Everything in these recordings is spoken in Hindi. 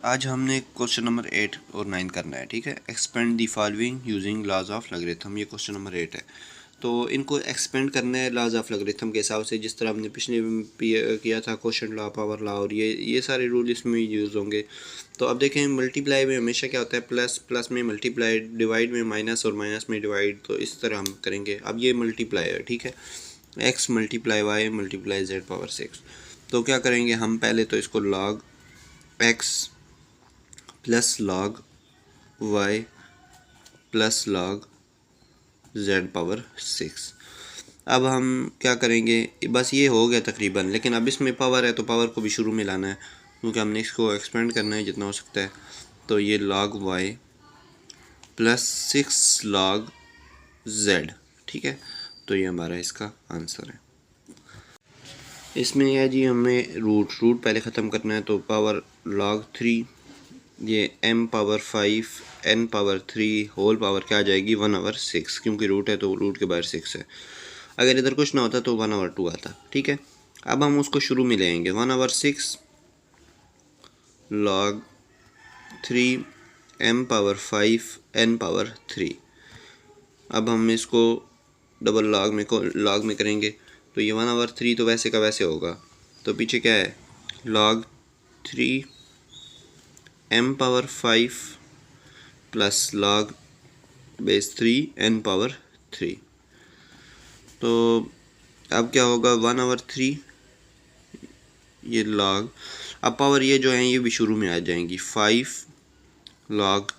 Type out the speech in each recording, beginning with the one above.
आज हमने क्वेश्चन नंबर 8 और 9 करना है। ठीक है, expand the following using laws of logarithm. ये क्वेश्चन नंबर 8 है, तो इनको एक्सपेंड करना है लॉज ऑफ लॉगरिथम के हिसाब से, जिस तरह हमने पिछले किया था क्वेश्चन लॉ, पावर लॉ, और ये सारे रूल इसमें यूज़ होंगे। तो अब देखें, मल्टीप्लाई में हमेशा क्या होता है, प्लस प्लस में मल्टीप्लाई, डिवाइड में माइनस और माइनस में डिवाइड। तो इस तरह हम करेंगे। अब ये मल्टीप्लाई है, ठीक है, x multiply y multiply z power 6। तो क्या करेंगे हम, पहले तो इसको log x plus log y plus log z power 6। अब हम क्या करेंगे, बस ये हो गया तकरीबन, लेकिन अब इसमें पावर है तो पावर को भी शुरू में लाना है, क्योंकि हमने इसको एक्सपेंड करना है जितना हो सकता है। तो ये log y plus 6 log z, ठीक है। तो ये हमारा इसका आंसर है। इसमें है जी, हमें रूट पहले ख़त्म करना है। तो पावर लॉग 3, ये m power 5 n power 3 whole power क्या आ जाएगी 1/6, क्योंकि रूट है तो रूट के बाहर 6 है। अगर इधर कुछ ना होता तो 1/2 आता, ठीक है। अब हम उसको शुरू में लेंगे, 1/6 log 3 m power 5 n power 3। अब हम इसको डबल लॉग में करेंगे, तो ये 1/3 तो वैसे का वैसे होगा। तो पीछे क्या है, log 3 m power 5 plus log base 3 n power 3। तो अब क्या होगा, 1/3 ये log, अब पावर ये जो है ये भी शुरू में आ जाएंगी, 5 log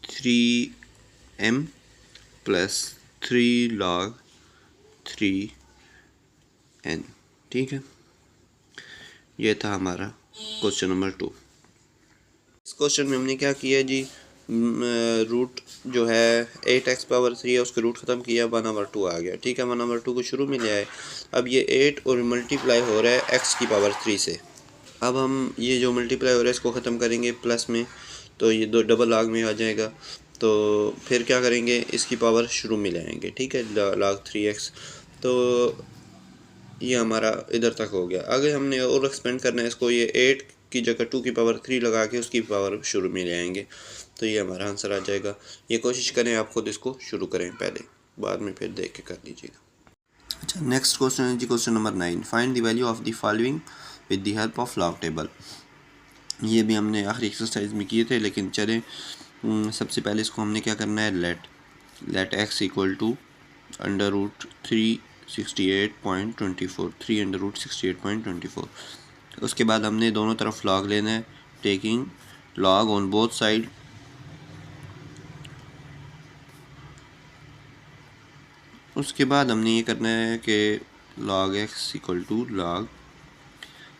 3m plus 3 log 3n, ठीक है। ये था हमारा क्वेश्चन नंबर 2। इस क्वेश्चन में हमने क्या किया जी, रूट जो है 8x पावर 3 है, उसके रूट ख़त्म किया, 1/2 आ गया, ठीक है। 1/2 को शुरू में ले आए। अब ये 8 और मल्टीप्लाई हो रहा है x की पावर 3 से। अब हम ये जो मल्टीप्लाई हो रहा है इसको ख़त्म करेंगे प्लस में, तो ये दो डबल लॉग में आ जाएगा। तो फिर क्या करेंगे, इसकी पावर शुरू में ले आएंगे, ठीक है, log 3x। तो ये हमारा इधर तक हो गया। आगे हमने और एक्सपेंड करना है इसको, ये 8 की जगह 2 की पावर 3 लगा के उसकी पावर शुरू में ले आएंगे। तो ये हमारा आंसर आ जाएगा। ये कोशिश करें आप खुद इसको शुरू करें पहले, बाद में फिर देख के कर लीजिएगा। अच्छा, नेक्स्ट क्वेश्चन है जी, question number 9। Find the value of the following with the help of log table. ये भी हमने आखिरी एक्सरसाइज में किए थे, लेकिन चलें सबसे पहले इसको हमने क्या करना है, let x equal to under root 368.24, 3/68.24। उसके बाद हमने दोनों तरफ लॉग लेना है, taking log on both side. उसके बाद हमने ये करना है कि log x equal to log,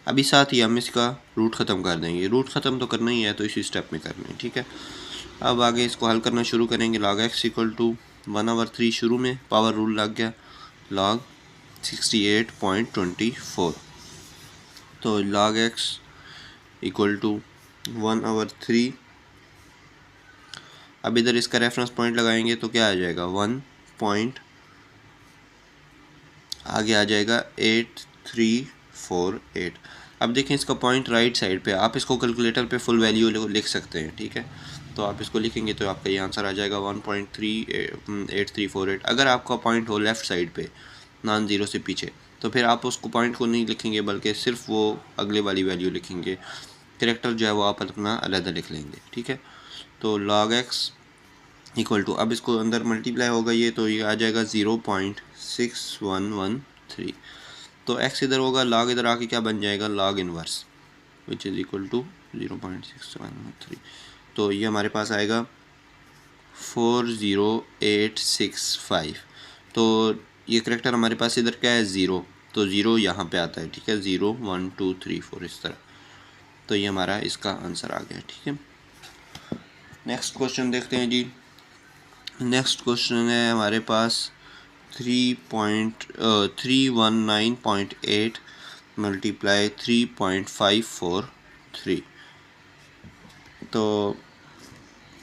अभी साथ ही हम इसका रूट ख़त्म कर देंगे। रूट ख़त्म तो करना ही है, तो इसी स्टेप में करना है, ठीक है। अब आगे इसको हल करना शुरू करेंगे। log x इक्वल टू 1/3, शुरू में पावर रूल लग गया, log 68.24। तो log x इक्वल टू 1/3। अब इधर इसका रेफरेंस पॉइंट लगाएंगे तो क्या आ जाएगा, 1 पॉइंट आगे आ जाएगा 8348। अब देखें इसका पॉइंट राइट साइड पे, आप इसको कैलकुलेटर पे फुल वैल्यू लिख सकते हैं, ठीक है। तो आप इसको लिखेंगे तो आपका ये आंसर आ जाएगा 1.38348। अगर आपका पॉइंट हो लेफ़्ट साइड पे नॉन ज़ीरो से पीछे, तो फिर आप उसको पॉइंट को नहीं लिखेंगे, बल्कि सिर्फ वो अगले वाली वैल्यू लिखेंगे। कैरेक्टर जो है वो आप अपना अलग लिख लेंगे, ठीक है। तो log x इक्वल टू, अब इसको अंदर मल्टीप्लाई होगा ये, तो ये आ जाएगा 0.6113। तो x इधर होगा, log इधर आके क्या बन जाएगा, log inverse, which is equal to 0.6113। तो ये हमारे पास आएगा 40865। तो ये करेक्टर हमारे पास इधर क्या है, ज़ीरो, तो ज़ीरो यहाँ पे आता है, ठीक है, 0 1 2 3 4 इस तरह। तो ये हमारा इसका आंसर आ गया, ठीक है। नेक्स्ट क्वेश्चन देखते हैं जी। नेक्स्ट क्वेश्चन है हमारे पास 319.8 मल्टीप्लाई 3.543। तो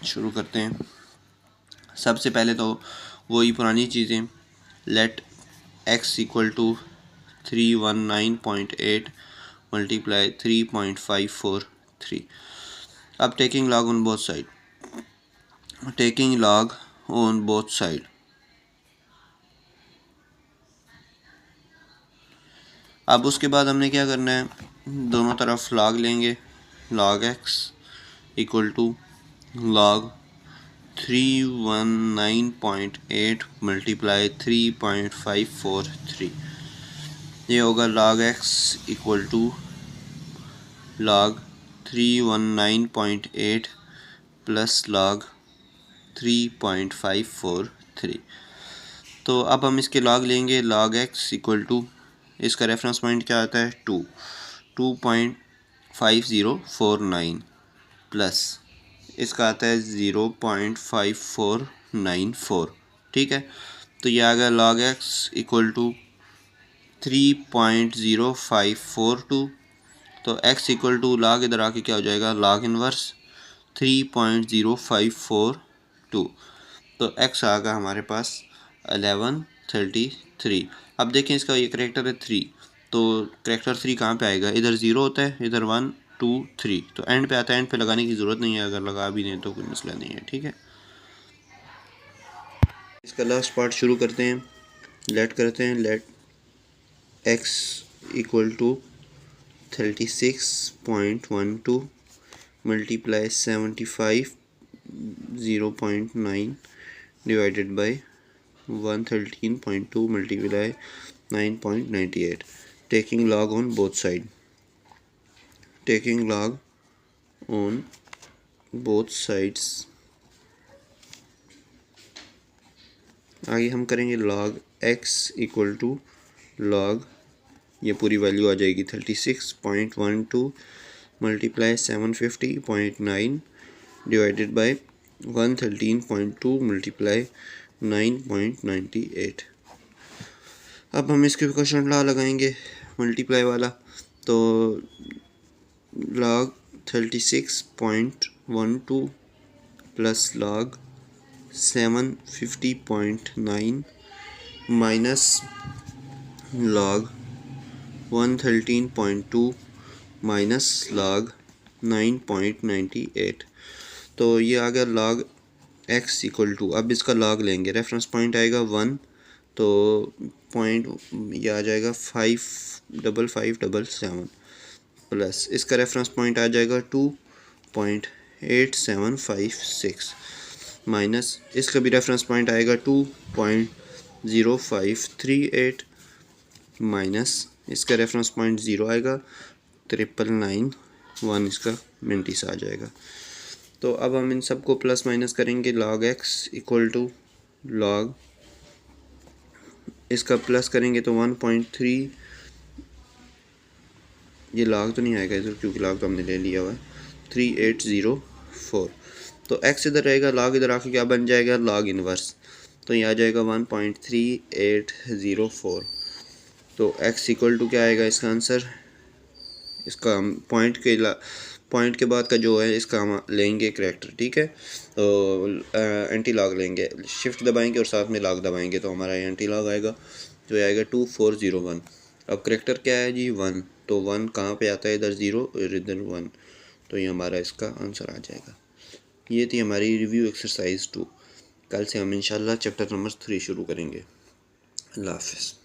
शुरू करते हैं। सबसे पहले तो वही पुरानी चीज़ें, let x equal to 319.8 multiply 3.543। अब taking log on both side, taking log on both side, अब उसके बाद हमने क्या करना है, दोनों तरफ लॉग लेंगे, log x equal to log 319.8 multiply 3.543, ये होगा log x equal to log 319.8 plus log 3.543। तो अब हम इसके log लेंगे, log x इक्वल टू, इसका रेफरेंस पॉइंट क्या आता है 2.5049 प्लस इसका आता है 0.5494, ठीक है। तो ये आ गया log x इक्वल टू 3.0542, तो x इक्वल टू log इधर आके क्या हो जाएगा, log इनवर्स 3.0542, तो x आ गया हमारे पास 1133। अब देखें इसका ये करेक्टर है 3, तो करेक्टर 3 कहाँ पे आएगा, इधर 0 होता है, इधर 1 2 3, तो एंड पे आता है, एंड पे लगाने की ज़रूरत नहीं है, अगर लगा भी दें तो कोई मसला नहीं है, ठीक है। इसका लास्ट पार्ट शुरू करते हैं, लेट करते हैं, let x equal to 36.12 multiply 75 0.9 divided by 113.2 multiply 9.98, taking log on both side, taking log on both sides. आगे हम करेंगे log x equal to log, ये पूरी वैल्यू आ जाएगी 36.12 मल्टीप्लाई 750.9 डिवाइडेड बाई 113.2 मल्टीप्लाई 9.98। अब हम इसके क्वेश्चन लॉ लगाएंगे मल्टीप्लाई वाला, तो log 36.12 plus log 750.9 minus log 113.2 minus log 9.98, तो ये आ गया log x इक्वल टू, अब इसका log लेंगे, रेफरेंस पॉइंट आएगा 1, तो पॉइंट ये आ जाएगा 55577 प्लस इसका रेफरेंस पॉइंट आ जाएगा 2.8756 माइनस इसका भी रेफरेंस पॉइंट आएगा 2.0538 माइनस इसका रेफरेंस पॉइंट 0 आएगा, 9991 इसका मिनटीस आ जाएगा। तो अब हम इन सबको प्लस माइनस करेंगे, log x equal to log, इसका प्लस करेंगे तो 1.3, ये log तो नहीं आएगा इधर क्योंकि log तो हमने ले लिया हुआ है, 3804, तो x इधर रहेगा, log इधर आके क्या बन जाएगा, log इनवर्स, तो ये आ जाएगा 1.3804, तो x इक्वल टू क्या आएगा इसका आंसर, इसका हम पॉइंट के बाद का जो है इसका हम लेंगे करेक्टर, ठीक है। तो एंटी लॉग लेंगे, शिफ्ट दबाएंगे और साथ में लॉग दबाएंगे, तो हमारा एंटी लॉग आएगा जो आएगा 2401। अब करेक्टर क्या है जी 1, तो 1 कहाँ पे आता है, इधर 0 और इधर 1, तो ये हमारा इसका आंसर आ जाएगा। ये थी हमारी रिव्यू एक्सरसाइज 2। कल से हम इंशाल्लाह चैप्टर नंबर 3 शुरू करेंगे। अल्लाह हाफ़िज़।